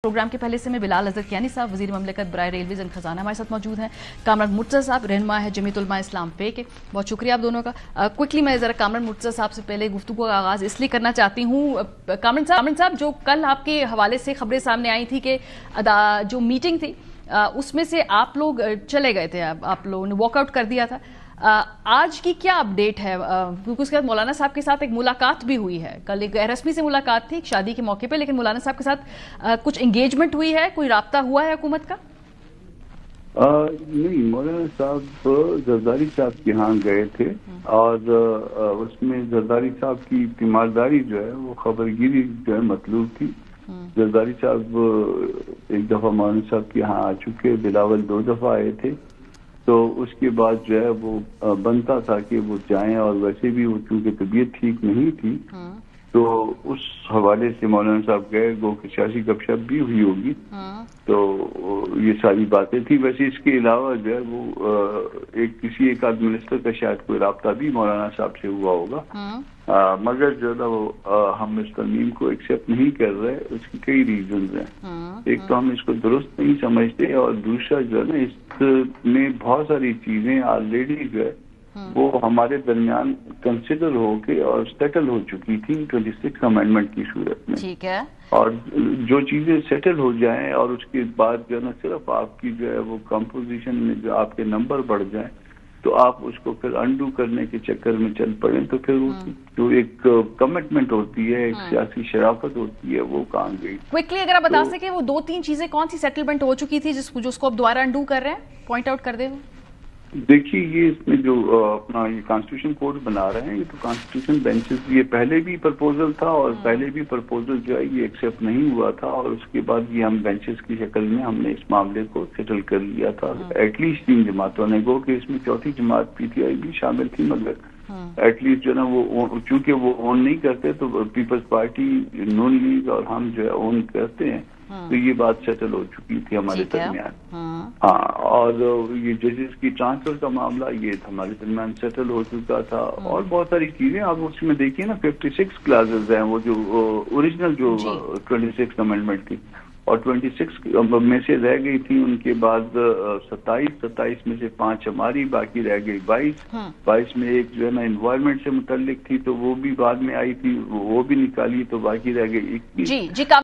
Programme کے پہلے سے میں بلال حضرت کیانی صاحب وزیر مملکت برائے ریلویز اینڈ خزانہ ہمارے ساتھ موجود ہیں. کامران مرتضیٰ صاحب رہنما ہے جمعیت علماء اسلام پے کے. بہت شکریہ آپ دونوں کا. کوئکلی میں ذرا کامران مرتضیٰ صاحب سے پہلے گفتگو کا آغاز اس لیے کرنا چاہتی ہوں. کامران صاحب جو کل آپ کے حوالے سے خبریں سامنے آئی تھی کہ جو میٹنگ تھی اس میں سے آپ لوگ چلے گئے تھے, آپ لوگوں نے واک آؤٹ کر دیا تھا. آج کی کیا اپڈیٹ ہے؟ کیونکہ اس کے بعد مولانا صاحب کے ساتھ ایک ملاقات بھی ہوئی ہے. کل ایک رسمی سے ملاقات تھی ایک شادی کے موقع پہ, لیکن مولانا صاحب کے ساتھ کچھ انگیجمنٹ ہوئی ہے, کوئی رابطہ ہوا ہے حکومت کا؟ نہیں, مولانا صاحب زرداری صاحب کے ہاں گئے تھے اور اس میں زرداری صاحب کی تیمارداری جو ہے وہ خبرگیری جو ہے مطلوب تھی. زرداری صاحب ایک دفعہ مولانا صاحب کے ہاں آ چکے, بلاول 2 دفعہ آئے تھے, تو اس کے بعد جو ہے وہ بنتا تھا کہ وہ جائیں, اور ویسے بھی وہ چونکہ طبیعت ٹھیک نہیں تھی تو اس حوالے سے مولانا صاحب گئے. گو کہ سیاسی گپ شپ بھی ہوئی ہوگی, تو یہ ساری باتیں تھی. ویسے اس کے علاوہ جو ہے وہ کسی ایک آدھ منسٹر کا شاید کوئی رابطہ بھی مولانا صاحب سے ہوا ہوگا, مگر جو ہے وہ ہم اس ترمیم کو ایکسیپٹ نہیں کر رہے. اس کی کئی ریزنز ہیں. ایک تو ہم اس کو درست نہیں سمجھتے, اور دوسرا جو ہے نا اس میں بہت ساری چیزیں آلریڈی جو ہے وہ ہمارے درمیان کنسیڈر ہو کے اور سیٹل ہو چکی تھی 26 امینڈمنٹ کی صورت میں. ٹھیک ہے, اور جو چیزیں سیٹل ہو جائیں اور اس کے بعد جو ہے نا صرف آپ کی جو ہے وہ کمپوزیشن میں جو آپ کے نمبر بڑھ جائیں تو آپ اس کو پھر انڈو کرنے کے چکر میں چل پڑیں, تو پھر جو ایک کمٹمنٹ ہوتی ہے, ایک سیاسی شرافت ہوتی ہے, وہ کہاں گئی. کوئکلی اگر آپ بتا سکیں وہ 2-3 چیزیں کون سی سیٹلمنٹ ہو چکی تھی جس کو آپ دوبارہ انڈو کر رہے ہیں, پوائنٹ آؤٹ کر دیں. دیکھیے, یہ اس میں جو اپنا یہ کانسٹیٹیوشن کوڈ بنا رہے ہیں, یہ تو کانسٹیٹیوشن بینچز, یہ پہلے بھی پرپوزل تھا اور پہلے بھی پرپوزل جو ہے یہ ایکسیپٹ نہیں ہوا تھا, اور اس کے بعد یہ ہم بینچز کی شکل میں ہم نے اس معاملے کو سیٹل کر لیا تھا. ایٹ لیسٹ 3 جماعتوں نے, گو کہ اس میں چوتھی جماعت PTI بھی شامل تھی, مگر ایٹ لیسٹ جو ہے نا وہ چونکہ وہ اون نہیں کرتے تو پیپلز پارٹی, نون لیگ اور ہم جو ہے اون کرتے ہیں, تو یہ بات سیٹل ہو چکی تھی ہمارے درمیان. ہاں, اور یہ ججز کی ٹرانسفر کا معاملہ یہ ہمارے درمیان سیٹل ہو چکا تھا, اور بہت ساری چیزیں آپ اس میں دیکھیے نا. 56 کلازز ہیں, وہ جو اوریجنل جو 26 امینڈمنٹ تھی, اور 26 میں سے رہ گئی تھی, ان کے بعد 27 میں سے 5 ہماری, باقی رہ گئی 22 میں ایک جو ہے نا انوائرمنٹ سے متعلق تھی تو وہ بھی بعد میں آئی تھی, وہ بھی نکالی, تو باقی رہ گئی 21.